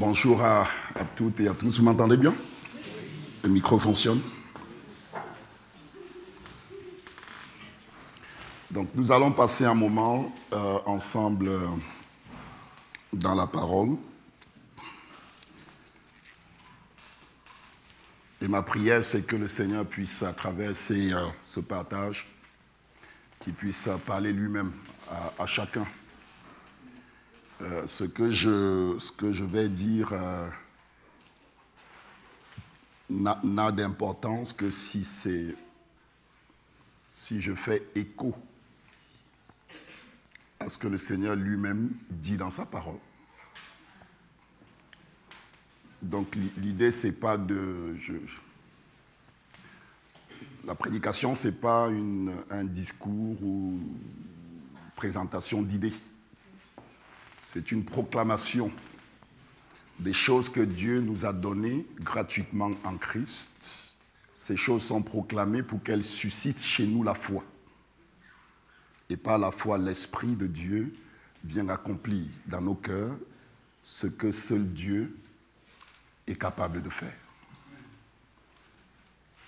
Bonjour à toutes et à tous. Vous m'entendez bien? Le micro fonctionne. Donc, nous allons passer un moment ensemble dans la parole. Et ma prière, c'est que le Seigneur puisse, à travers ce partage, qu'il puisse parler lui-même à chacun. Ce que je vais dire n'a d'importance que si je fais écho à ce que le Seigneur lui-même dit dans sa parole. Donc l'idée, c'est pas la prédication, c'est pas un discours ou une présentation d'idées. C'est une proclamation des choses que Dieu nous a données gratuitement en Christ. Ces choses sont proclamées pour qu'elles suscitent chez nous la foi. Et par la foi, l'Esprit de Dieu vient accomplir dans nos cœurs ce que seul Dieu est capable de faire.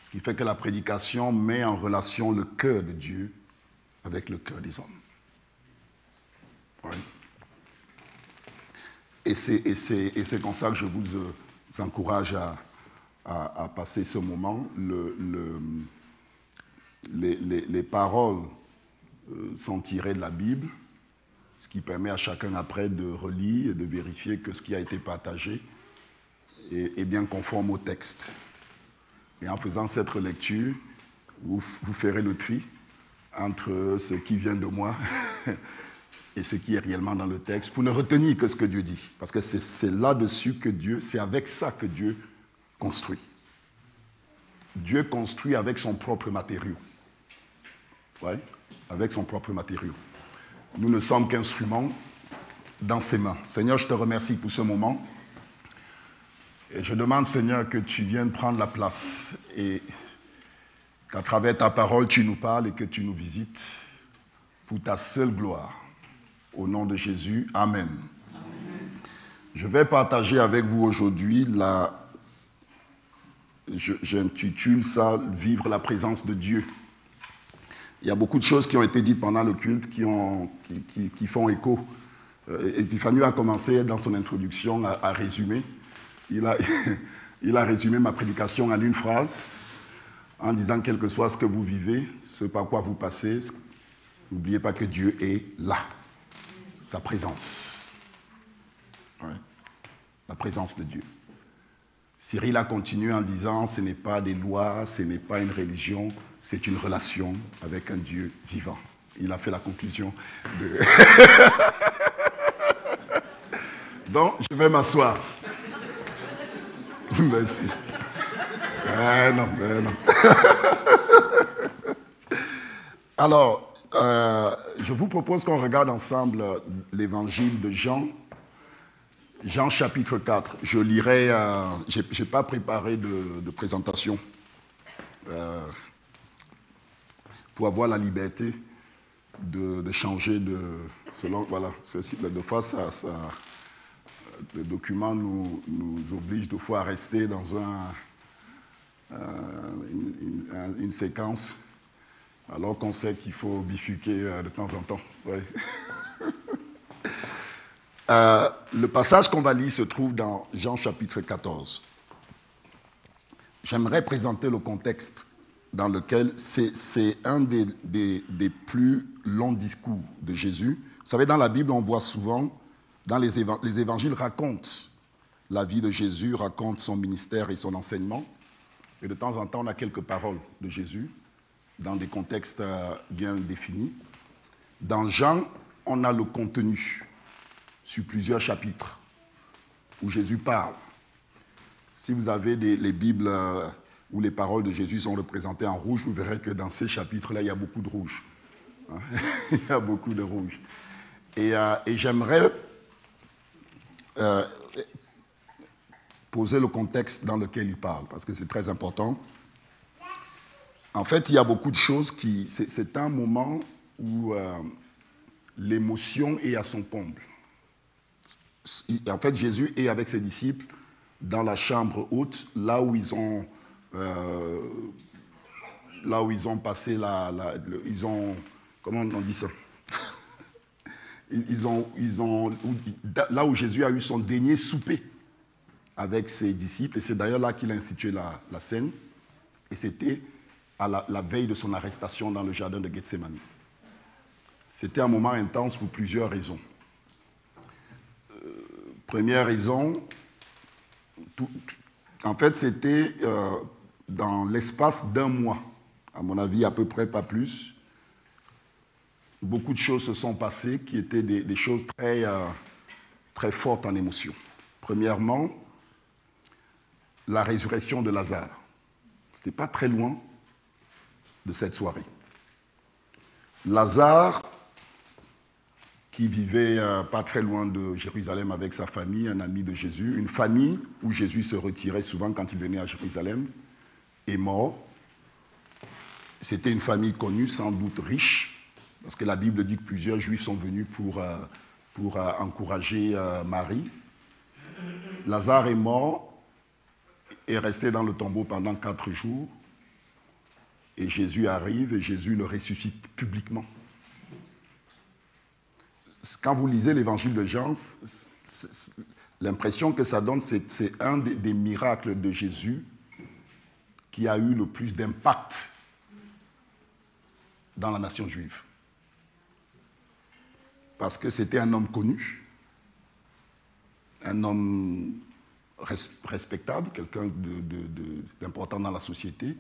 Ce qui fait que la prédication met en relation le cœur de Dieu avec le cœur des hommes. Oui. Et c'est comme ça que je vous encourage à passer ce moment. Les paroles sont tirées de la Bible, ce qui permet à chacun après de relire et de vérifier que ce qui a été partagé est bien conforme au texte. Et en faisant cette relecture, vous ferez le tri entre ce qui vient de moi et ce qui est réellement dans le texte, pour ne retenir que ce que Dieu dit. Parce que c'est là-dessus que c'est avec ça que Dieu construit. Dieu construit avec son propre matériau. Ouais, avec son propre matériau. Nous ne sommes qu'instruments dans ses mains. Seigneur, je te remercie pour ce moment. Et je demande, Seigneur, que tu viennes prendre la place et qu'à travers ta parole, tu nous parles et que tu nous visites pour ta seule gloire. Au nom de Jésus, Amen. Amen. Je vais partager avec vous aujourd'hui, j'intitule ça « Vivre la présence de Dieu ». Il y a beaucoup de choses qui ont été dites pendant le culte qui font écho. Epiphaniou a commencé dans son introduction à résumer. Il a résumé ma prédication en une phrase, en disant quel que soit ce que vous vivez, ce par quoi vous passez, n'oubliez pas que Dieu est là. Sa présence. Ouais. La présence de Dieu. Cyril a continué en disant, ce n'est pas des lois, ce n'est pas une religion, c'est une relation avec un Dieu vivant. Il a fait la conclusion de... Donc, je vais m'asseoir. Merci. Non. Alors, je vous propose qu'on regarde ensemble l'évangile de Jean, Jean chapitre 4. Je lirai, je n'ai pas préparé de présentation pour avoir la liberté de changer selon, voilà, de face à ça. Le document nous oblige deux fois à rester dans une séquence, alors qu'on sait qu'il faut bifurquer de temps en temps. Ouais. Le passage qu'on va lire se trouve dans Jean chapitre 14. J'aimerais présenter le contexte dans lequel c'est un des plus longs discours de Jésus. Vous savez, dans la Bible, on voit souvent, dans les évangiles racontent la vie de Jésus, racontent son ministère et son enseignement. Et de temps en temps, on a quelques paroles de Jésus dans des contextes bien définis. Dans Jean, on a le contenu sur plusieurs chapitres où Jésus parle. Si vous avez les Bibles où les paroles de Jésus sont représentées en rouge, vous verrez que dans ces chapitres-là, il y a beaucoup de rouge. Il y a beaucoup de rouge. Et j'aimerais poser le contexte dans lequel il parle, parce que c'est très important. En fait, il y a beaucoup de choses c'est un moment où l'émotion est à son comble. En fait, Jésus est avec ses disciples dans la chambre haute, là où ils ont passé ils ont, comment on dit ça? Là où Jésus a eu son dernier souper avec ses disciples, et c'est d'ailleurs là qu'il a institué la scène, et c'était à la veille de son arrestation dans le jardin de Gethsémani. C'était un moment intense pour plusieurs raisons. Première raison, en fait, c'était dans l'espace d'un mois, à mon avis, à peu près, pas plus. Beaucoup de choses se sont passées qui étaient des choses très, très fortes en émotion. Premièrement, la résurrection de Lazare. Ce n'était pas très loin de cette soirée. Lazare, qui vivait pas très loin de Jérusalem avec sa famille, un ami de Jésus, une famille où Jésus se retirait souvent quand il venait à Jérusalem, est mort. C'était une famille connue, sans doute riche, parce que la Bible dit que plusieurs Juifs sont venus pour encourager Marie. Lazare est mort, est resté dans le tombeau pendant 4 jours, et Jésus arrive et Jésus le ressuscite publiquement. Quand vous lisez l'évangile de Jean, l'impression que ça donne, c'est un des miracles de Jésus qui a eu le plus d'impact dans la nation juive. Parce que c'était un homme connu, un homme respectable, quelqu'un d'important dans la société,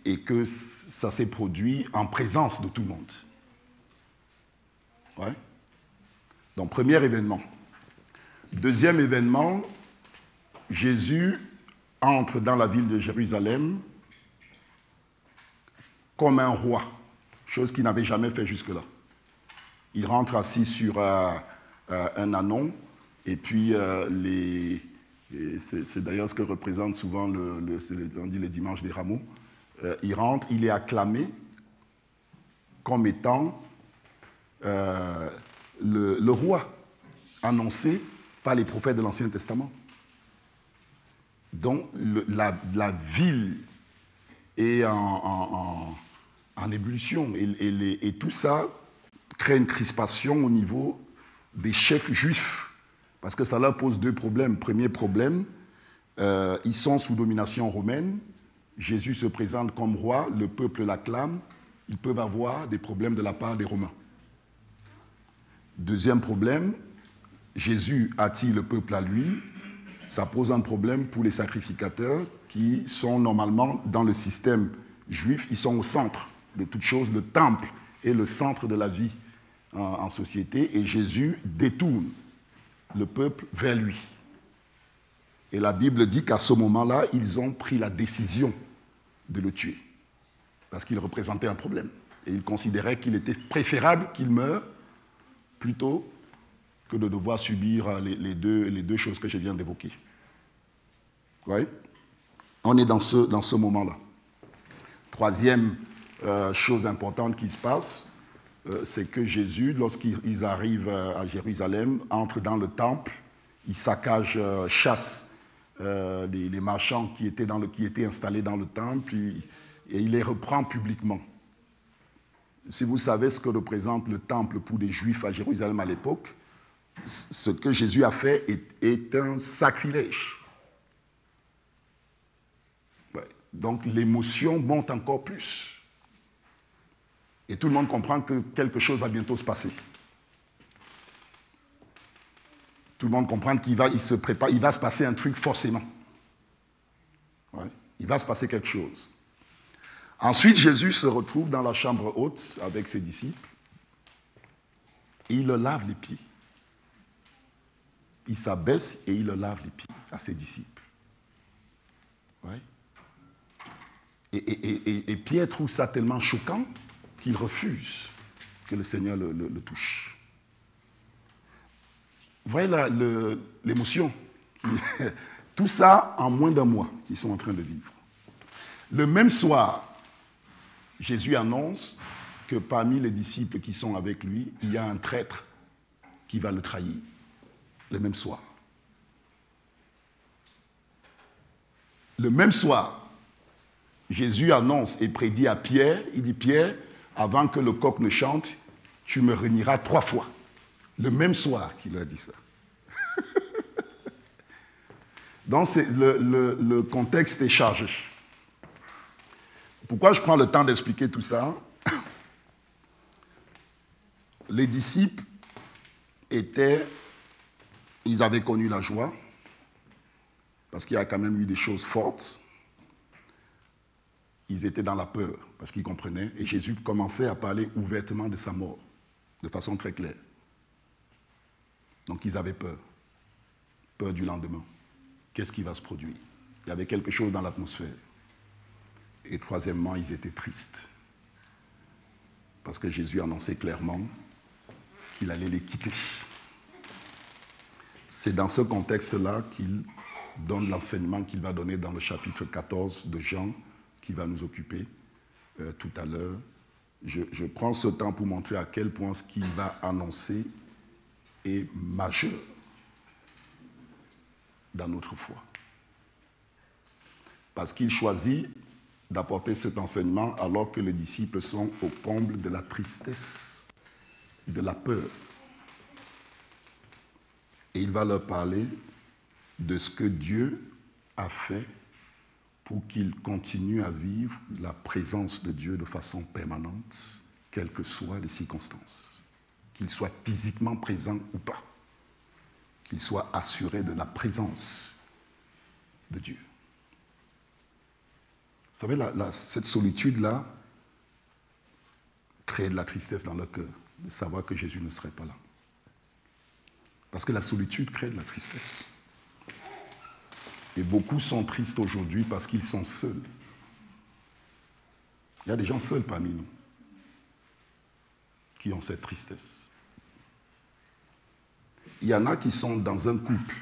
et que ça s'est produit en présence de tout le monde. Ouais. Donc, premier événement. Deuxième événement, Jésus entre dans la ville de Jérusalem comme un roi, chose qu'il n'avait jamais fait jusque-là. Il rentre assis sur un ânon, et puis c'est d'ailleurs ce que représente souvent, on dit les dimanches des rameaux. Il rentre, il est acclamé comme étant le roi annoncé par les prophètes de l'Ancien Testament. Donc la ville est en ébullition et tout ça crée une crispation au niveau des chefs juifs parce que ça leur pose 2 problèmes. Premier problème, ils sont sous domination romaine. Jésus se présente comme roi, le peuple l'acclame. Ils peuvent avoir des problèmes de la part des Romains. Deuxième problème, Jésus attire le peuple à lui. Ça pose un problème pour les sacrificateurs qui sont normalement dans le système juif. Ils sont au centre de toute chose. Le temple est le centre de la vie en société. Et Jésus détourne le peuple vers lui. Et la Bible dit qu'à ce moment-là, ils ont pris la décision de le tuer. Parce qu'il représentait un problème. Et ils considéraient qu'il était préférable qu'il meure plutôt que de devoir subir les deux choses que je viens d'évoquer. Oui. On est dans ce moment-là. Troisième chose importante qui se passe, c'est que Jésus, lorsqu'ils arrivent à Jérusalem, entre dans le temple, il saccage, chasse les marchands qui étaient installés dans le temple, et il les reprend publiquement. Si vous savez ce que représente le temple pour des Juifs à Jérusalem à l'époque, ce que Jésus a fait est un sacrilège. Ouais. Donc l'émotion monte encore plus. Et tout le monde comprend que quelque chose va bientôt se passer. Tout le monde comprend qu'il se prépare, il va se passer un truc forcément. Ouais. Il va se passer quelque chose. Ensuite, Jésus se retrouve dans la chambre haute avec ses disciples et il leur lave les pieds. Il s'abaisse et il leur lave les pieds à ses disciples. Ouais. Et Pierre trouve ça tellement choquant qu'il refuse que le Seigneur le touche. Vous voyez l'émotion. Tout ça en moins d'un mois qu'ils sont en train de vivre. Le même soir, Jésus annonce que parmi les disciples qui sont avec lui, il y a un traître qui va le trahir. le même soir. Le même soir, Jésus annonce et prédit à Pierre, il dit, Pierre, avant que le coq ne chante, tu me renieras 3 fois. Le même soir qu'il a dit ça. Donc le contexte est chargé. Pourquoi je prends le temps d'expliquer tout ça? Les disciples ils avaient connu la joie, parce qu'il y a quand même eu des choses fortes. Ils étaient dans la peur, parce qu'ils comprenaient, et Jésus commençait à parler ouvertement de sa mort, de façon très claire. Donc ils avaient peur du lendemain. Qu'est-ce qui va se produire? Il y avait quelque chose dans l'atmosphère. Et troisièmement, ils étaient tristes, parce que Jésus annonçait clairement qu'il allait les quitter. C'est dans ce contexte-là qu'il donne l'enseignement qu'il va donner dans le chapitre 14 de Jean, qui va nous occuper tout à l'heure. Je prends ce temps pour montrer à quel point ce qu'il va annoncer est majeur dans notre foi. Parce qu'il choisit d'apporter cet enseignement alors que les disciples sont au comble de la tristesse, de la peur. Et il va leur parler de ce que Dieu a fait pour qu'ils continuent à vivre la présence de Dieu de façon permanente, quelles que soient les circonstances. Qu'ils soient physiquement présents ou pas. Qu'ils soient assurés de la présence de Dieu. Vous savez, cette solitude-là crée de la tristesse dans leur cœur, de savoir que Jésus ne serait pas là. Parce que la solitude crée de la tristesse. Et beaucoup sont tristes aujourd'hui parce qu'ils sont seuls. Il y a des gens seuls parmi nous qui ont cette tristesse. Il y en a qui sont dans un couple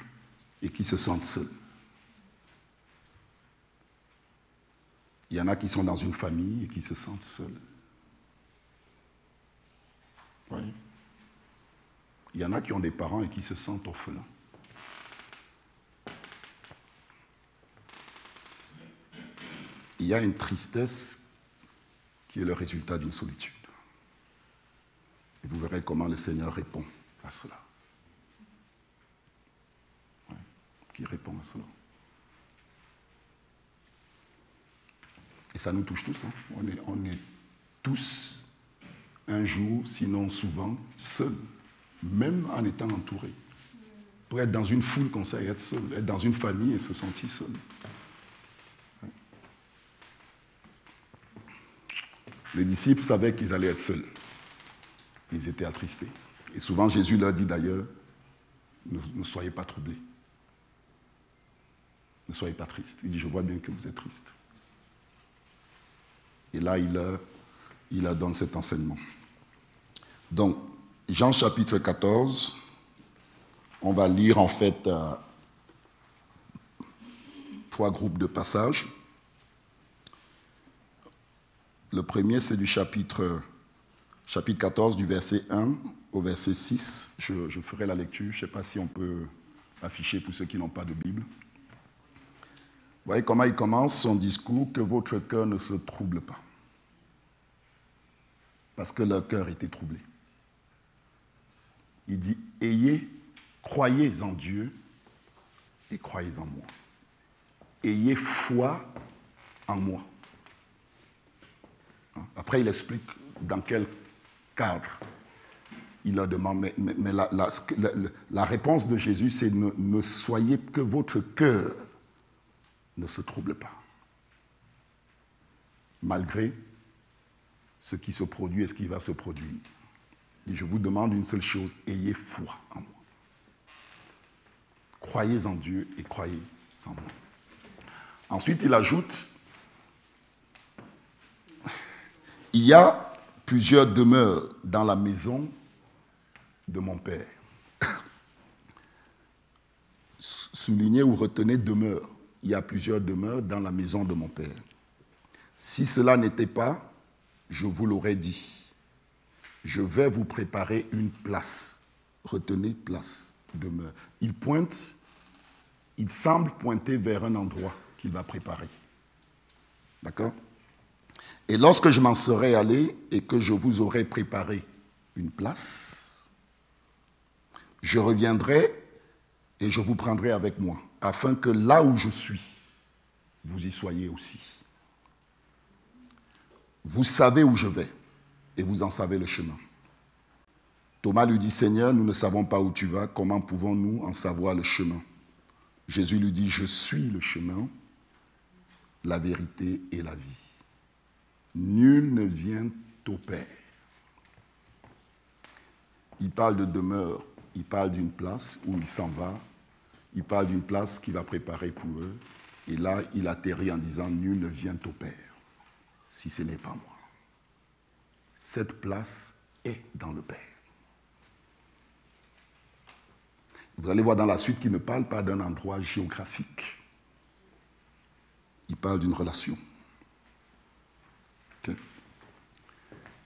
et qui se sentent seuls. Il y en a qui sont dans une famille et qui se sentent seuls. Oui. Il y en a qui ont des parents et qui se sentent orphelins. Il y a une tristesse qui est le résultat d'une solitude. Et vous verrez comment le Seigneur répond à cela. Oui, qui répond à cela. Et ça nous touche tous. Hein. On est tous, un jour, sinon souvent, seuls, même en étant entourés. Pour être dans une foule comme ça et être seul, être dans une famille et se sentir seul. Ouais. Les disciples savaient qu'ils allaient être seuls. Ils étaient attristés. Et souvent, Jésus leur dit d'ailleurs, ne soyez pas troublés. Ne soyez pas tristes. Il dit, je vois bien que vous êtes tristes. Et là, il leur donne cet enseignement. Donc, Jean chapitre 14, on va lire en fait 3 groupes de passages. Le premier, c'est du chapitre 14, du verset 1 au verset 6. Je ferai la lecture. Je ne sais pas si on peut afficher pour ceux qui n'ont pas de Bible. Vous voyez comment il commence son discours, que votre cœur ne se trouble pas. Parce que leur cœur était troublé. Il dit, croyez en Dieu et croyez en moi. Ayez foi en moi. Après, il explique dans quel cadre il leur demande. Mais la réponse de Jésus, c'est ne soyez que votre cœur ne se trouble pas. Malgré ce qui se produit et ce qui va se produire. Et je vous demande une seule chose, ayez foi en moi. Croyez en Dieu et croyez en moi. Ensuite, il ajoute, il y a plusieurs demeures dans la maison de mon Père. Soulignez ou retenez demeure. Il y a plusieurs demeures dans la maison de mon Père. Si cela n'était pas, je vous l'aurais dit. Je vais vous préparer une place. Retenez place. demeure. Il semble pointer vers un endroit qu'il va préparer. D'accord? Et lorsque je m'en serai allé et que je vous aurai préparé une place, je reviendrai et je vous prendrai avec moi, afin que là où je suis, vous y soyez aussi. Vous savez où je vais et vous en savez le chemin. Thomas lui dit, Seigneur, nous ne savons pas où tu vas, comment pouvons-nous en savoir le chemin? Jésus lui dit, je suis le chemin, la vérité et la vie. Nul ne vient au Père. Il parle de demeure, il parle d'une place où il s'en va, il parle d'une place qu'il va préparer pour eux, et là, il atterrit en disant, nul ne vient au Père, si ce n'est pas moi. Cette place est dans le Père. Vous allez voir dans la suite qu'il ne parle pas d'un endroit géographique. Il parle d'une relation. Okay.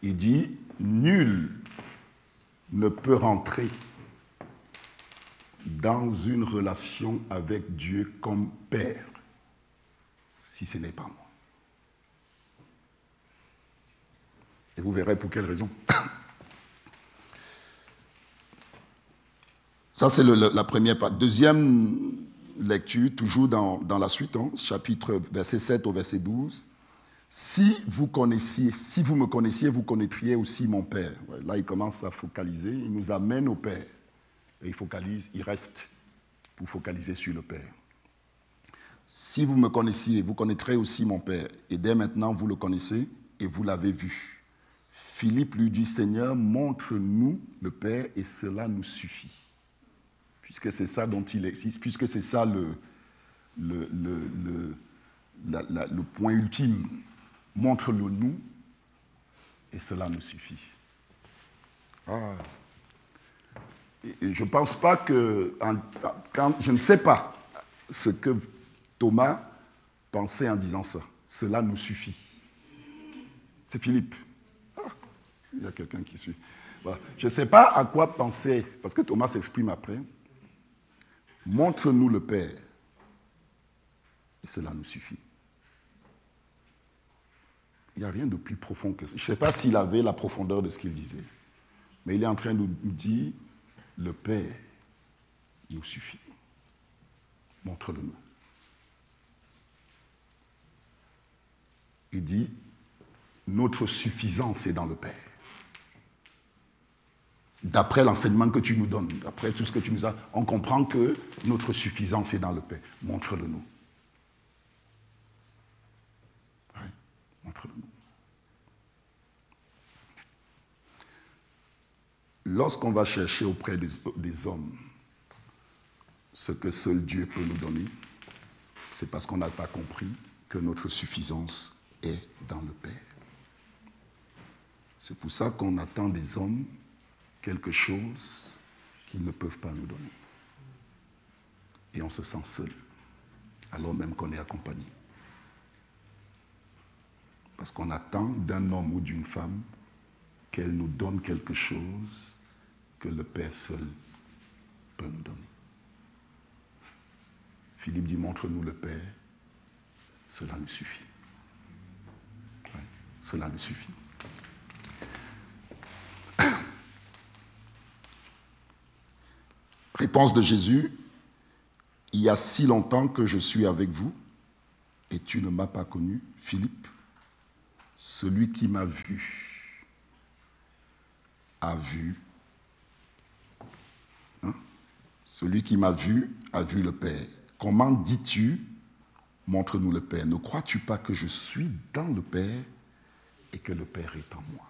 Il dit, nul ne peut rentrer dans une relation avec Dieu comme Père, si ce n'est pas moi. Et vous verrez pour quelle raison. Ça, c'est la première partie. Deuxième lecture, toujours dans la suite, chapitre verset 7 au verset 12. Si vous me connaissiez, vous connaîtriez aussi mon Père. Là, il commence à focaliser, il nous amène au Père. Et il reste pour focaliser sur le Père. Si vous me connaissiez, vous connaîtrez aussi mon Père. Et dès maintenant, vous le connaissez et vous l'avez vu. Philippe lui dit, Seigneur, montre-nous le Père et cela nous suffit. Puisque c'est ça dont il existe, puisque c'est ça le point ultime. Montre-le nous et cela nous suffit. Ah. Et je ne pense pas que... je ne sais pas ce que Thomas pensait en disant ça. Cela nous suffit. C'est Philippe. Ah, il y a quelqu'un qui suit. Voilà. Je ne sais pas à quoi penser, parce que Thomas s'exprime après. Montre-nous le Père et cela nous suffit. Il n'y a rien de plus profond que ça. Je ne sais pas s'il avait la profondeur de ce qu'il disait, mais il est en train de nous dire, le Père nous suffit. Montre-le-nous. Il dit, notre suffisance est dans le Père. D'après l'enseignement que tu nous donnes, d'après tout ce que tu nous as, on comprend que notre suffisance est dans le Père. Montre-le-nous. Oui, montre-le-nous. Lorsqu'on va chercher auprès des hommes ce que seul Dieu peut nous donner, c'est parce qu'on n'a pas compris que notre suffisance est dans le Père. C'est pour ça qu'on attend des hommes quelque chose qu'ils ne peuvent pas nous donner. Et on se sent seul, alors même qu'on est accompagné. Parce qu'on attend d'un homme ou d'une femme qu'elle nous donne quelque chose que le Père seul peut nous donner. Philippe dit, montre-nous le Père, cela nous suffit. Ouais, cela nous suffit. Réponse de Jésus, il y a si longtemps que je suis avec vous et tu ne m'as pas connu, Philippe. Celui qui m'a vu a vu. Celui qui m'a vu a vu le Père. Comment dis-tu, montre-nous le Père? Ne crois-tu pas que je suis dans le Père et que le Père est en moi?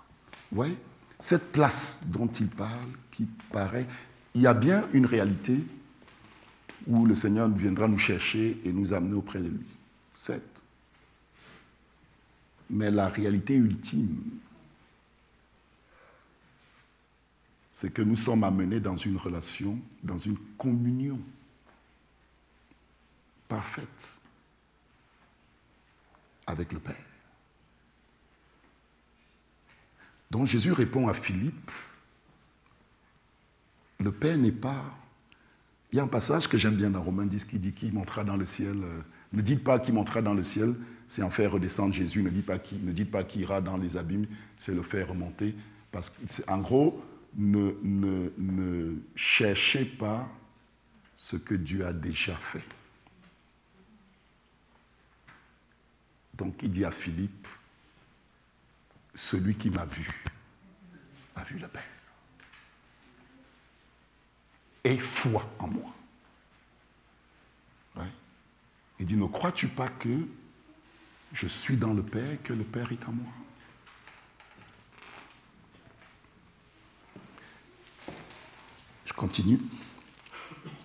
Vous voyez, cette place dont il parle, qui paraît, il y a bien une réalité où le Seigneur viendra nous chercher et nous amener auprès de lui. Certes. Mais la réalité ultime, c'est que nous sommes amenés dans une relation, dans une communion parfaite avec le Père. Donc Jésus répond à Philippe, le Père n'est pas Il y a un passage que j'aime bien dans Romains 10 qui dit qui montera dans le ciel. Ne dites pas qui montera dans le ciel, c'est en faire redescendre Jésus. Ne dites pas qui ira dans les abîmes, c'est le faire remonter. Parce qu'en gros, ne cherchez pas ce que Dieu a déjà fait. Donc il dit à Philippe, celui qui m'a vu a vu le Père. Aie foi en moi. Ouais. Il dit, ne crois-tu pas que je suis dans le Père et que le Père est en moi? Je continue.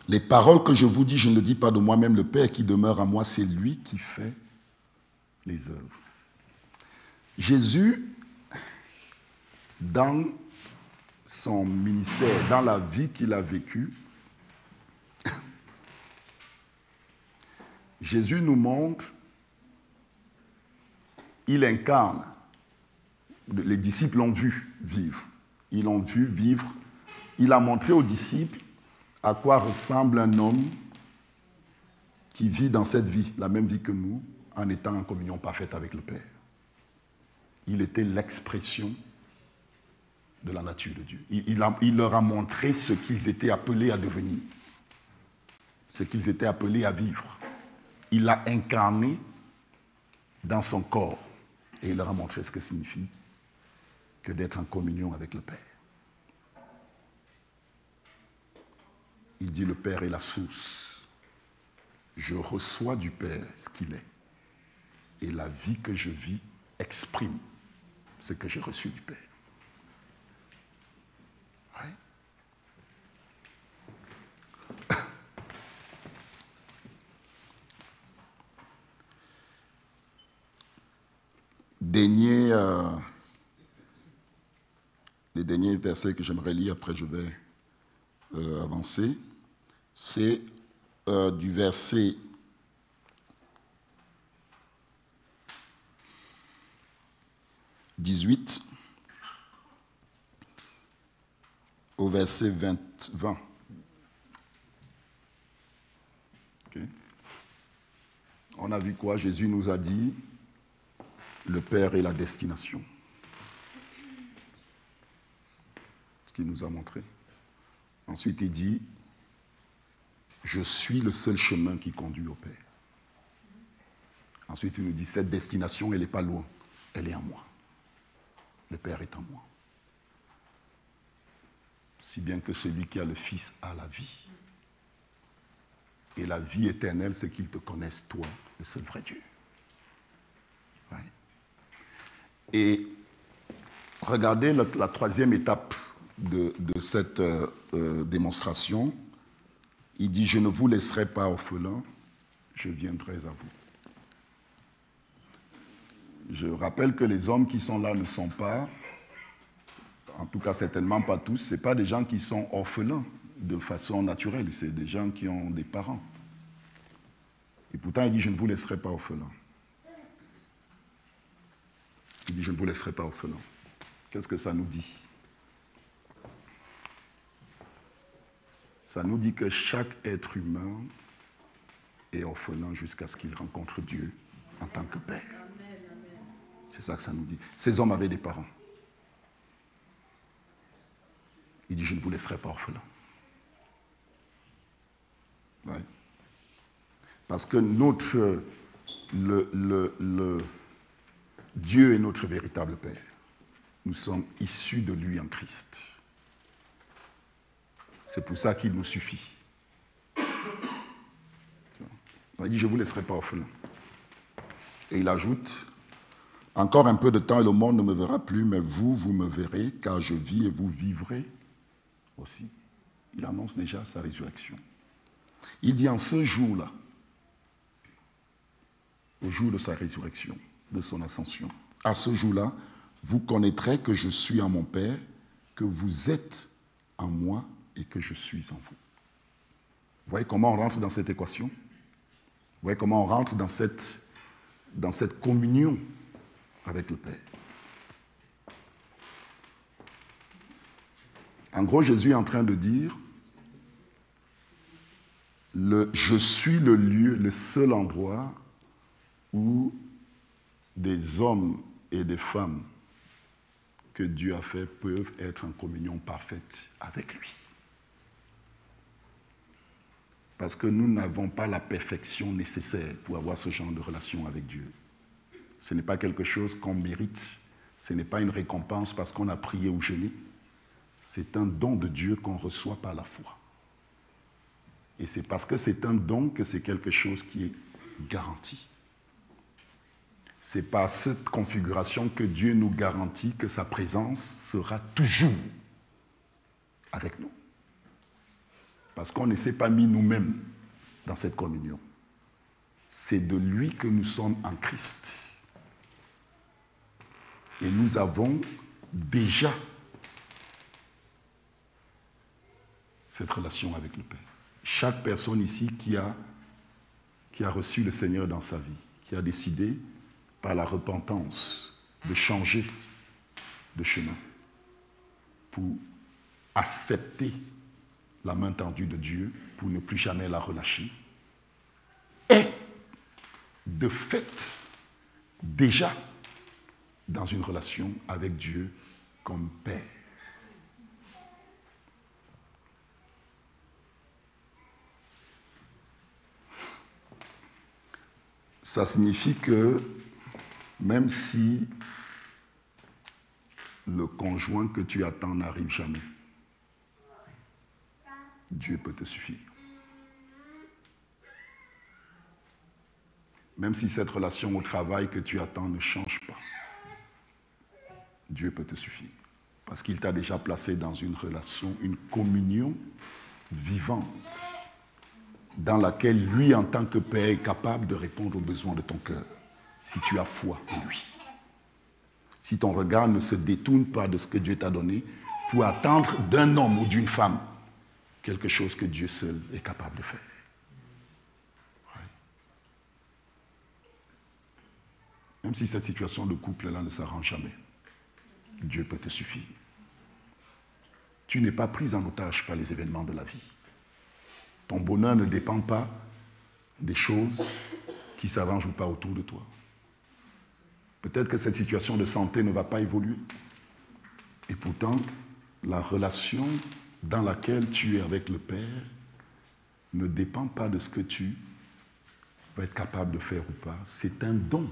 Les paroles que je vous dis, je ne le dis pas de moi-même. Le Père qui demeure en moi, c'est lui qui fait les œuvres. Jésus, dans son ministère, dans la vie qu'il a vécue, Jésus nous montre, il incarne, les disciples l'ont vu vivre, ils l'ont vu vivre, il a montré aux disciples à quoi ressemble un homme qui vit dans cette vie, la même vie que nous, en étant en communion parfaite avec le Père. Il était l'expression de la nature de Dieu. Il leur a montré ce qu'ils étaient appelés à devenir, ce qu'ils étaient appelés à vivre. Il l'a incarné dans son corps et il leur a montré ce que signifie que d'être en communion avec le Père. Il dit, le Père est la source. Je reçois du Père ce qu'il est. Et la vie que je vis exprime ce que j'ai reçu du Père. Ouais. Les derniers versets que j'aimerais lire, après je vais avancer, c'est du verset 18 au verset 20. Okay. On a vu quoi? Jésus nous a dit, le Père est la destination. Ce qu'il nous a montré. Ensuite, il dit, je suis le seul chemin qui conduit au Père. Ensuite, il nous dit, cette destination, elle n'est pas loin, elle est en moi. Le Père est en moi. Si bien que celui qui a le Fils a la vie. Et la vie éternelle, c'est qu'ils te connaissent, toi, le seul vrai Dieu. Ouais. Et regardez la troisième étape de cette démonstration. Il dit, je ne vous laisserai pas orphelins, je viendrai à vous. Je rappelle que les hommes qui sont là ne sont pas, en tout cas certainement pas tous, ce n'est pas des gens qui sont orphelins de façon naturelle, c'est des gens qui ont des parents. Et pourtant, il dit, je ne vous laisserai pas orphelins. Il dit, je ne vous laisserai pas orphelins. Qu'est-ce que ça nous dit? Ça nous dit que chaque être humain est orphelin jusqu'à ce qu'il rencontre Dieu en tant que Père. C'est ça que ça nous dit. Ces hommes avaient des parents. Il dit, je ne vous laisserai pas orphelins. Ouais. Parce que le Dieu est notre véritable Père. Nous sommes issus de lui en Christ. C'est pour ça qu'il nous suffit. Il dit, je ne vous laisserai pas orphelin. Et il ajoute, encore un peu de temps et le monde ne me verra plus, mais vous, vous me verrez, car je vis et vous vivrez aussi. Il annonce déjà sa résurrection. Il dit, en ce jour-là, au jour de sa résurrection, de son ascension, à ce jour-là, vous connaîtrez que je suis en mon Père, que vous êtes en moi et que je suis en vous. Vous voyez comment on rentre dans cette équation? Vous voyez comment on rentre dans cette communion avec le Père? En gros, Jésus est en train de dire, Je suis le lieu, le seul endroit où des hommes et des femmes que Dieu a fait peuvent être en communion parfaite avec lui. Parce que nous n'avons pas la perfection nécessaire pour avoir ce genre de relation avec Dieu. Ce n'est pas quelque chose qu'on mérite. Ce n'est pas une récompense parce qu'on a prié ou jeûné. C'est un don de Dieu qu'on reçoit par la foi. Et c'est parce que c'est un don que c'est quelque chose qui est garanti. C'est par cette configuration que Dieu nous garantit que sa présence sera toujours avec nous. Parce qu'on ne s'est pas mis nous-mêmes dans cette communion. C'est de lui que nous sommes en Christ. Et nous avons déjà cette relation avec le Père. Chaque personne ici qui a reçu le Seigneur dans sa vie, qui a décidé par la repentance de changer de chemin pour accepter la main tendue de Dieu, pour ne plus jamais la relâcher, est de fait déjà dans une relation avec Dieu comme Père. Ça signifie que même si le conjoint que tu attends n'arrive jamais, Dieu peut te suffire. Même si cette relation au travail que tu attends ne change pas, Dieu peut te suffire. Parce qu'il t'a déjà placé dans une relation, une communion vivante, dans laquelle lui, en tant que Père, est capable de répondre aux besoins de ton cœur, si tu as foi en lui. Si ton regard ne se détourne pas de ce que Dieu t'a donné pour attendre d'un homme ou d'une femme quelque chose que Dieu seul est capable de faire. Ouais. Même si cette situation de couple-là ne s'arrange jamais, Dieu peut te suffire. Tu n'es pas pris en otage par les événements de la vie. Ton bonheur ne dépend pas des choses qui s'arrangent ou pas autour de toi. Peut-être que cette situation de santé ne va pas évoluer. Et pourtant, la relation dans laquelle tu es avec le Père ne dépend pas de ce que tu vas être capable de faire ou pas. C'est un don.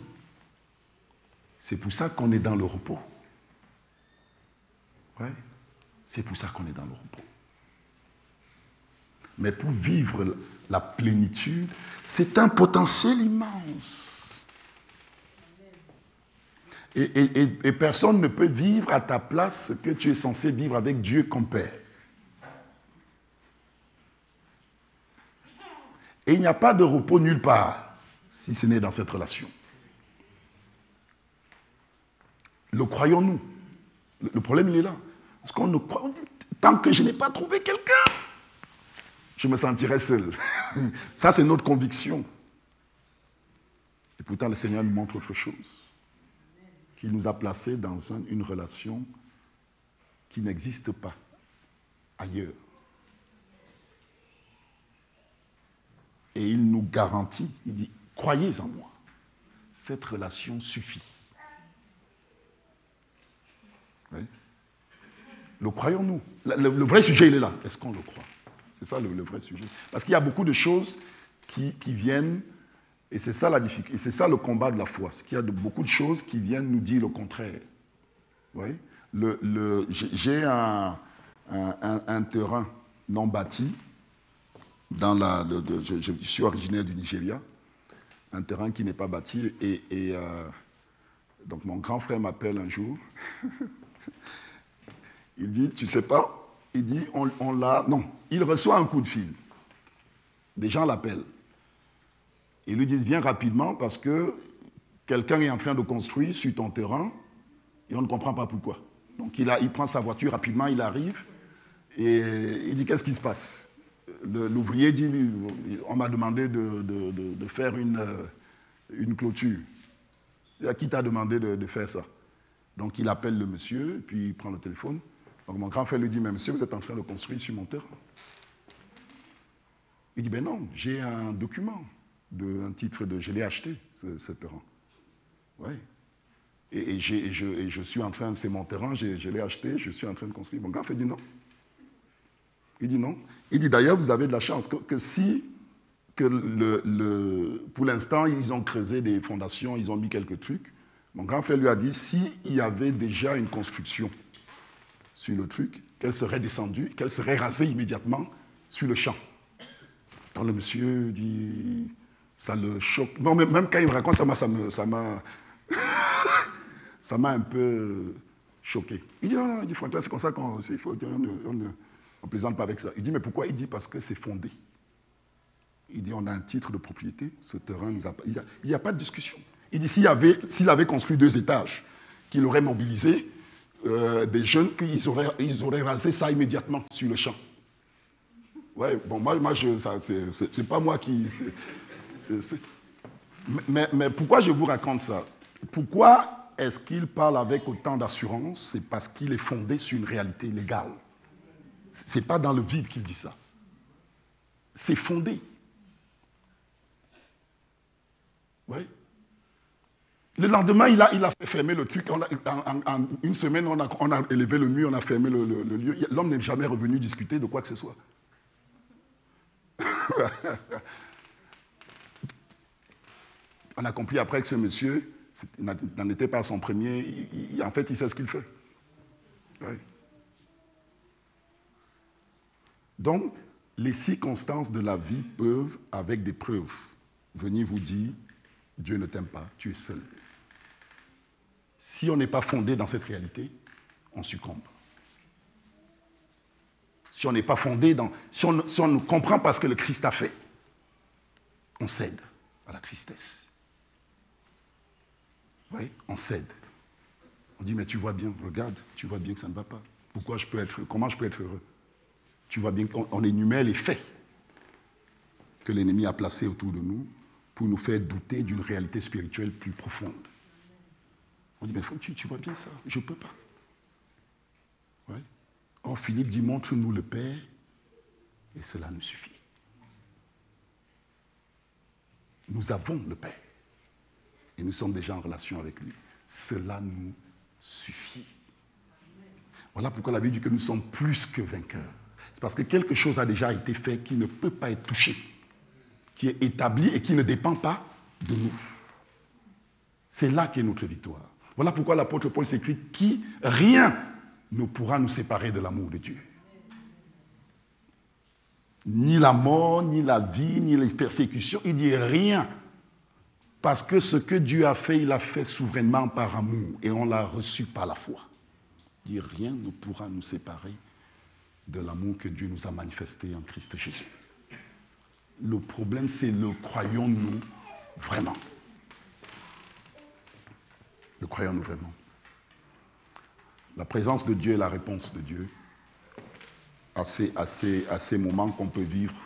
C'est pour ça qu'on est dans le repos. Ouais. C'est pour ça qu'on est dans le repos. Mais pour vivre la plénitude, c'est un potentiel immense. Et personne ne peut vivre à ta place ce que tu es censé vivre avec Dieu comme Père. Et il n'y a pas de repos nulle part, si ce n'est dans cette relation. Le croyons-nous? Le problème, il est là. Parce qu'on ne croit, on dit, tant que je n'ai pas trouvé quelqu'un, je me sentirai seul. Ça, c'est notre conviction. Et pourtant, le Seigneur nous montre autre chose. Qu'il nous a placés dans une relation qui n'existe pas ailleurs. Et il nous garantit, il dit, croyez en moi. Cette relation suffit. Oui. Le croyons-nous? Le vrai sujet, il est là. Est-ce qu'on le croit? C'est ça le vrai sujet. Parce qu'il y a beaucoup de choses qui viennent, et c'est ça la difficulté, c'est ça le combat de la foi. C'est qu'il y a beaucoup de choses qui viennent nous dire le contraire. Oui. J'ai un terrain non bâti, je suis originaire du Nigeria, un terrain qui n'est pas bâti, et donc mon grand frère m'appelle un jour, il dit, tu sais pas, il dit, on l'a, non, il reçoit un coup de fil, des gens l'appellent, ils lui disent, viens rapidement parce que quelqu'un est en train de construire sur ton terrain et on ne comprend pas pourquoi. Donc il prend sa voiture rapidement, il arrive et il dit, qu'est-ce qui se passe? L'ouvrier dit, on m'a demandé de faire une clôture. À qui t'a demandé de faire ça? Donc il appelle le monsieur, puis il prend le téléphone. Donc mon grand frère lui dit, mais monsieur, vous êtes en train de construire sur mon terrain. Il dit, ben non, j'ai un document, un titre de, je l'ai acheté, ce terrain. Oui. Et je suis en train, c'est mon terrain, je l'ai acheté, je suis en train de construire. Mon grand frère dit non. Il dit non. Il dit d'ailleurs, vous avez de la chance que si, pour l'instant, ils ont creusé des fondations, ils ont mis quelques trucs. Mon grand frère lui a dit, s'il y avait déjà une construction sur le truc, qu'elle serait descendue, qu'elle serait rasée immédiatement sur le champ. Donc le monsieur dit, ça le choque. Non, même quand il me raconte, ça m'a un peu choqué. Il dit, non, il dit, Franklin, c'est comme ça qu'on ne plaisante pas avec ça. Il dit, mais pourquoi? Il dit, parce que c'est fondé. Il dit, on a un titre de propriété, ce terrain nous a... Il n'y a pas de discussion. Il dit, s'il avait construit 2 étages, qu'il aurait mobilisé des jeunes, qu'ils auraient rasé ça immédiatement sur le champ. Ouais, bon, moi c'est pas moi qui... Mais pourquoi je vous raconte ça? Pourquoi est-ce qu'il parle avec autant d'assurance? C'est parce qu'il est fondé sur une réalité légale. Ce n'est pas dans le vide qu'il dit ça. C'est fondé. Oui. Le lendemain, il a fait fermer le truc. En une semaine, on a élevé le mur, on a fermé le lieu. L'homme n'est jamais revenu discuter de quoi que ce soit. On a compris après que ce monsieur n'en était pas son premier. En fait, il sait ce qu'il fait. Oui. Donc, les circonstances de la vie peuvent, avec des preuves, venir vous dire, Dieu ne t'aime pas, tu es seul. Si on n'est pas fondé dans cette réalité, on succombe. Si on n'est pas fondé dans... Si on ne comprend pas ce que le Christ a fait, on cède à la tristesse. Oui, on cède. On dit, mais tu vois bien, regarde, tu vois bien que ça ne va pas. Comment je peux être heureux? Tu vois bien qu'on énumère les faits que l'ennemi a placés autour de nous pour nous faire douter d'une réalité spirituelle plus profonde. On dit, mais tu vois bien ça, je ne peux pas. Ouais. Or, Philippe dit, montre-nous le Père, et cela nous suffit. Nous avons le Père, et nous sommes déjà en relation avec lui. Cela nous suffit. Voilà pourquoi la Bible dit que nous sommes plus que vainqueurs. C'est parce que quelque chose a déjà été fait qui ne peut pas être touché, qui est établi et qui ne dépend pas de nous. C'est là qu'est notre victoire. Voilà pourquoi l'apôtre Paul s'écrit « Rien ne pourra nous séparer de l'amour de Dieu. » Ni la mort, ni la vie, ni les persécutions. Il dit rien. Parce que ce que Dieu a fait, il l'a fait souverainement par amour. Et on l'a reçu par la foi. Il dit rien ne pourra nous séparer de l'amour que Dieu nous a manifesté en Christ Jésus. Le problème, c'est le croyons-nous vraiment? Le croyons-nous vraiment? La présence de Dieu est la réponse de Dieu à ces moments qu'on peut vivre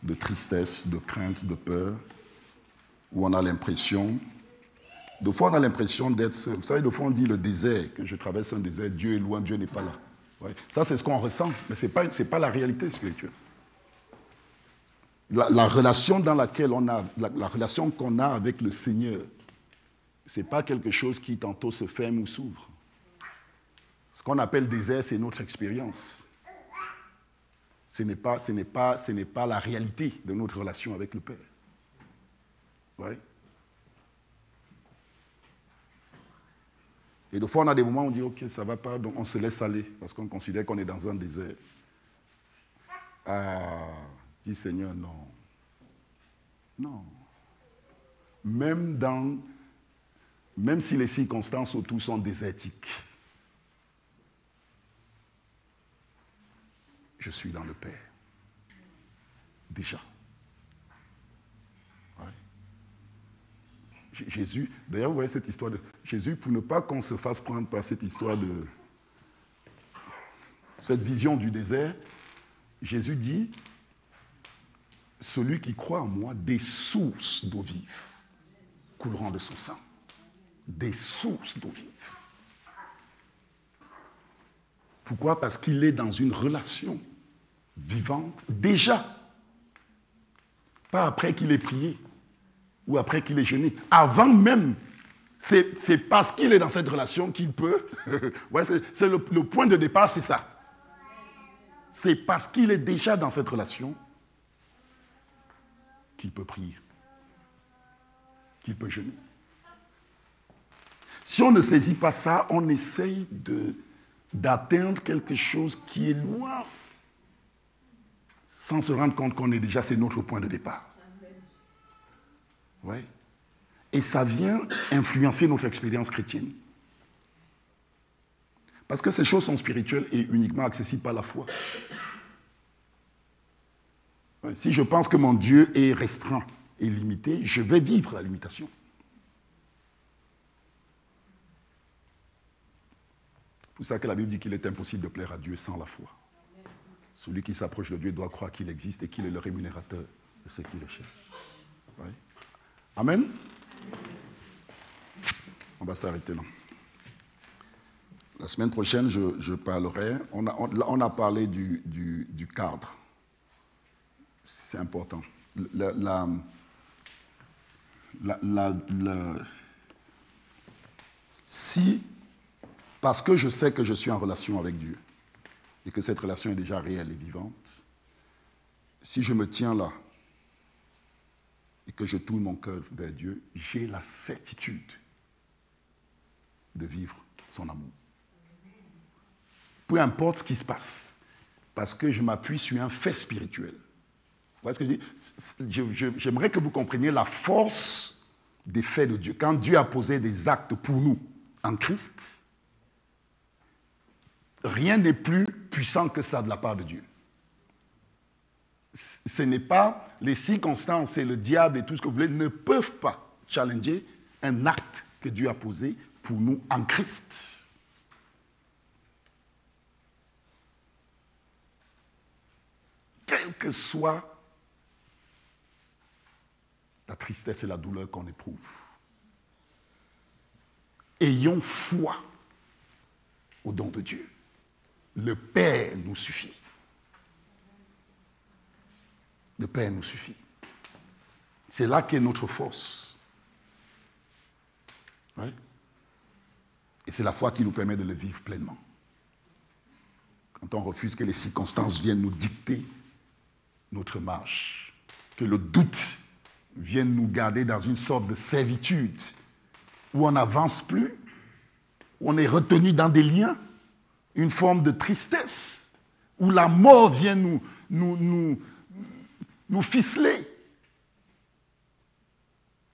de tristesse, de crainte, de peur, où on a l'impression, des fois on a l'impression d'être seul. Vous savez, des fois on dit le désert, que je traverse un désert, Dieu est loin, Dieu n'est pas là. Ouais. Ça c'est ce qu'on ressent, mais ce n'est pas la réalité spirituelle. La relation dans laquelle on a, la relation qu'on a avec le Seigneur, ce n'est pas quelque chose qui tantôt se ferme ou s'ouvre. Ce qu'on appelle désert, c'est notre expérience. Ce n'est pas la réalité de notre relation avec le Père. Ouais. Et des fois, on a des moments où on dit, ok, ça ne va pas, donc on se laisse aller, parce qu'on considère qu'on est dans un désert. Ah, dit Seigneur, non. Non. Même si les circonstances autour sont désertiques, je suis dans le Père. Déjà. Ouais. Jésus, d'ailleurs, vous voyez cette histoire de Jésus, pour ne pas qu'on se fasse prendre par cette histoire de cette vision du désert, Jésus dit, celui qui croit en moi, des sources d'eau vive couleront de son sang. Des sources d'eau vive. Pourquoi? Parce qu'il est dans une relation vivante déjà Pas après qu'il ait prié ou après qu'il ait jeûné. Avant même, c'est parce qu'il est dans cette relation qu'il peut. Ouais, c'est le point de départ, c'est ça. C'est parce qu'il est déjà dans cette relation qu'il peut prier, qu'il peut jeûner. Si on ne saisit pas ça, on essaye d'atteindre quelque chose qui est loin, sans se rendre compte qu'on est déjà, c'est notre point de départ. Ouais. Et ça vient influencer notre expérience chrétienne. Parce que ces choses sont spirituelles et uniquement accessibles par la foi. Ouais. Si je pense que mon Dieu est restreint et limité, je vais vivre la limitation. C'est pour ça que la Bible dit qu'il est impossible de plaire à Dieu sans la foi. Celui qui s'approche de Dieu doit croire qu'il existe et qu'il est le rémunérateur de ceux qui le cherchent. Oui. Amen. On va s'arrêter là. La semaine prochaine, je parlerai. On a parlé du cadre. C'est important. Si, parce que je sais que je suis en relation avec Dieu, et que cette relation est déjà réelle et vivante, si je me tiens là et que je tourne mon cœur vers Dieu, j'ai la certitude de vivre son amour. Peu importe ce qui se passe, parce que je m'appuie sur un fait spirituel. Vous voyez ce que je dis? J'aimerais que vous compreniez la force des faits de Dieu. Quand Dieu a posé des actes pour nous en Christ, rien n'est plus puissant que ça de la part de Dieu. Ce n'est pas les circonstances et le diable et tout ce que vous voulez ne peuvent pas challenger un acte que Dieu a posé pour nous en Christ. Quelle que soit la tristesse et la douleur qu'on éprouve, ayons foi au don de Dieu. Le Père nous suffit. Le Père nous suffit. C'est là qu'est notre force. Oui. Et c'est la foi qui nous permet de le vivre pleinement. Quand on refuse que les circonstances viennent nous dicter notre marche, que le doute vienne nous garder dans une sorte de servitude où on n'avance plus, où on est retenu dans des liens, une forme de tristesse, où la mort vient nous ficeler,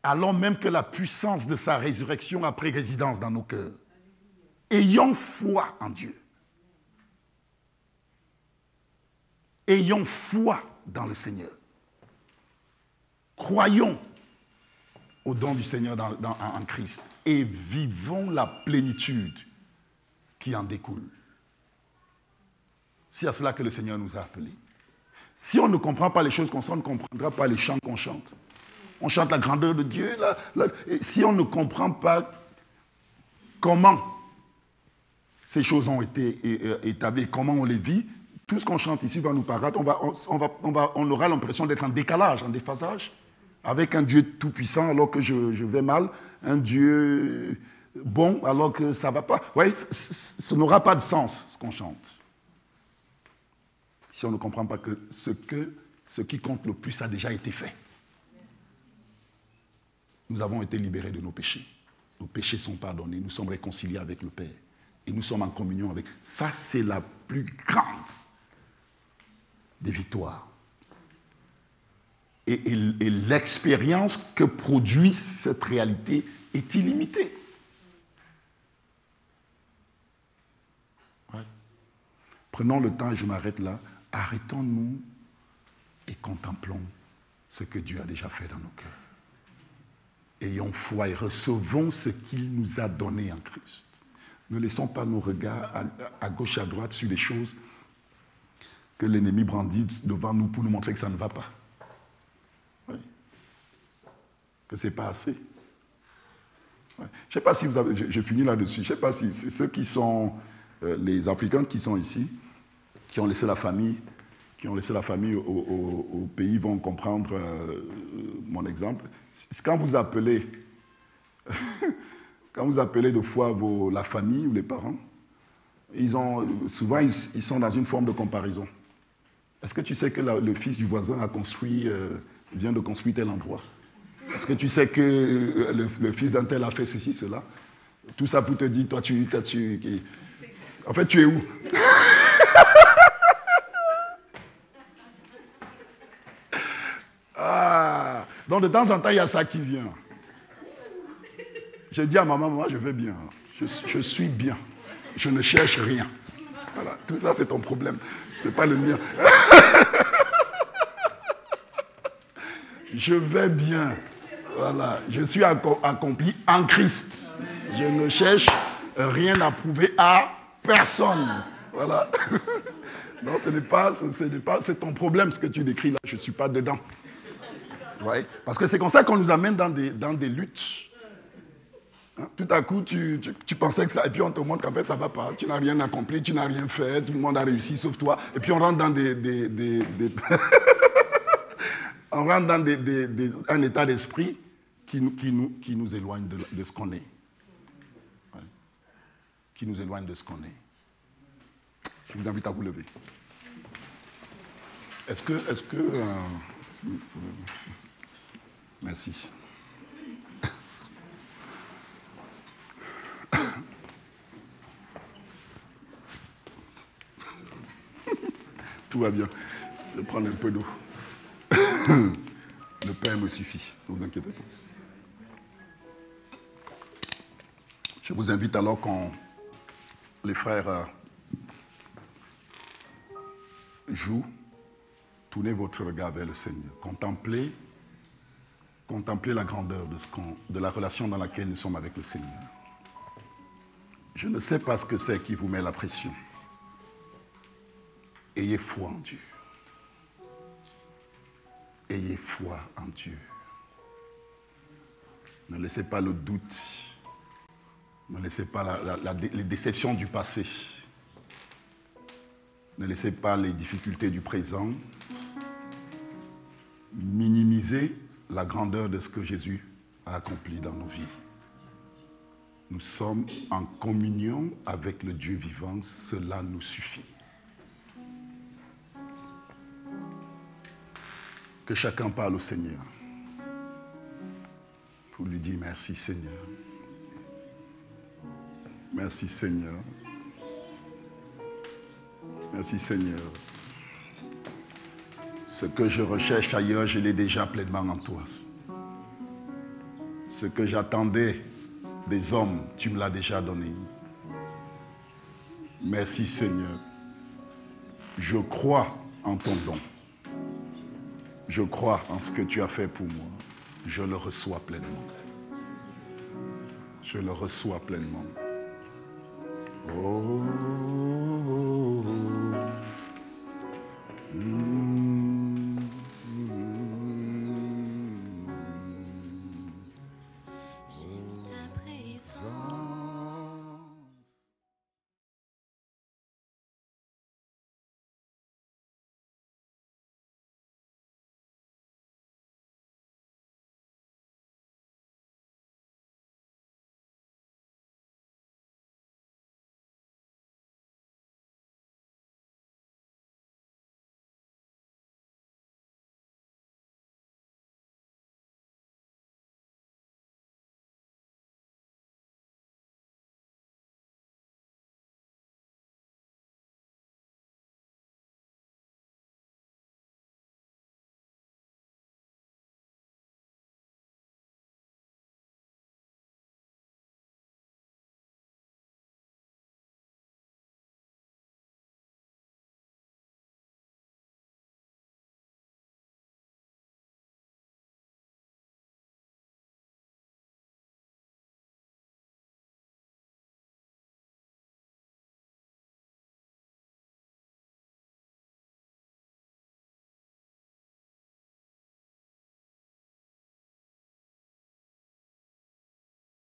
alors même que la puissance de sa résurrection a pris résidence dans nos cœurs. Ayons foi en Dieu. Ayons foi dans le Seigneur. Croyons au don du Seigneur en Christ et vivons la plénitude qui en découle. C'est à cela que le Seigneur nous a appelés. Si on ne comprend pas les choses qu'on sent, on ne comprendra pas les chants qu'on chante. On chante la grandeur de Dieu. Et si on ne comprend pas comment ces choses ont été établies, comment on les vit, tout ce qu'on chante ici va nous paraître, on aura l'impression d'être en décalage, en déphasage, avec un Dieu tout-puissant alors que je vais mal, un Dieu bon alors que ça ne va pas. Vous voyez, ça n'aura pas de sens, ce qu'on chante. Si on ne comprend pas que ce qui compte le plus a déjà été fait. Nous avons été libérés de nos péchés. Nos péchés sont pardonnés. Nous sommes réconciliés avec le Père. Et nous sommes en communion avec. Ça, c'est la plus grande des victoires. Et l'expérience que produit cette réalité est illimitée. Ouais. Prenons le temps, et je m'arrête là. Arrêtons-nous et contemplons ce que Dieu a déjà fait dans nos cœurs. Ayons foi et recevons ce qu'il nous a donné en Christ. Ne laissons pas nos regards à gauche et à droite sur les choses que l'ennemi brandit devant nous pour nous montrer que ça ne va pas. Oui. Que ce n'est pas assez. Oui. Je ne sais pas si vous avez... Je finis là-dessus. Je ne sais pas si c'est ceux qui sont... les Africains qui sont ici, qui ont laissé la famille qui ont laissé la famille au pays vont comprendre mon exemple. Quand vous appelez, de fois la famille ou les parents, souvent ils sont dans une forme de comparaison. Est-ce que tu sais que le fils du voisin vient de construire tel endroit? Est-ce que tu sais que le fils d'un tel a fait ceci, cela? Tout ça pour te dire, toi, en fait, tu es où? Ah, donc de temps en temps, il y a ça qui vient. J'ai dit à maman, je vais bien. Je suis bien. Je ne cherche rien. Voilà. Tout ça, c'est ton problème. Ce n'est pas le mien. Je vais bien. Voilà. Je suis accompli en Christ. Je ne cherche rien à prouver à personne. Voilà. Non, c'est ton problème, ce que tu décris là. Je ne suis pas dedans. Ouais. Parce que c'est comme ça qu'on nous amène dans des luttes. Hein? Tout à coup, tu pensais que ça, et puis on te montre qu'en fait, ça ne va pas. Tu n'as rien accompli, tu n'as rien fait, tout le monde a réussi sauf toi. Et puis on rentre dans on rentre dans un état d'esprit qui nous éloigne de ce qu'on est. Ouais. Qui nous éloigne de ce qu'on est. Je vous invite à vous lever. Est-ce que merci. Tout va bien. Je vais prendre un peu d'eau. Le pain me suffit, ne vous inquiétez pas. Je vous invite alors quand les frères jouent, tournez votre regard vers le Seigneur. Contemplez la grandeur de la relation dans laquelle nous sommes avec le Seigneur. Je ne sais pas ce que c'est qui vous met la pression. Ayez foi en Dieu. Ayez foi en Dieu. Ne laissez pas le doute, ne laissez pas les déceptions du passé, ne laissez pas les difficultés du présent minimiser la grandeur de ce que Jésus a accompli dans nos vies. Nous sommes en communion avec le Dieu vivant, cela nous suffit. Que chacun parle au Seigneur pour lui dire merci Seigneur. Merci Seigneur. Merci Seigneur. Ce que je recherche ailleurs, je l'ai déjà pleinement en toi. Ce que j'attendais des hommes, tu me l'as déjà donné. Merci Seigneur. Je crois en ton don. Je crois en ce que tu as fait pour moi. Je le reçois pleinement. Je le reçois pleinement. Oh.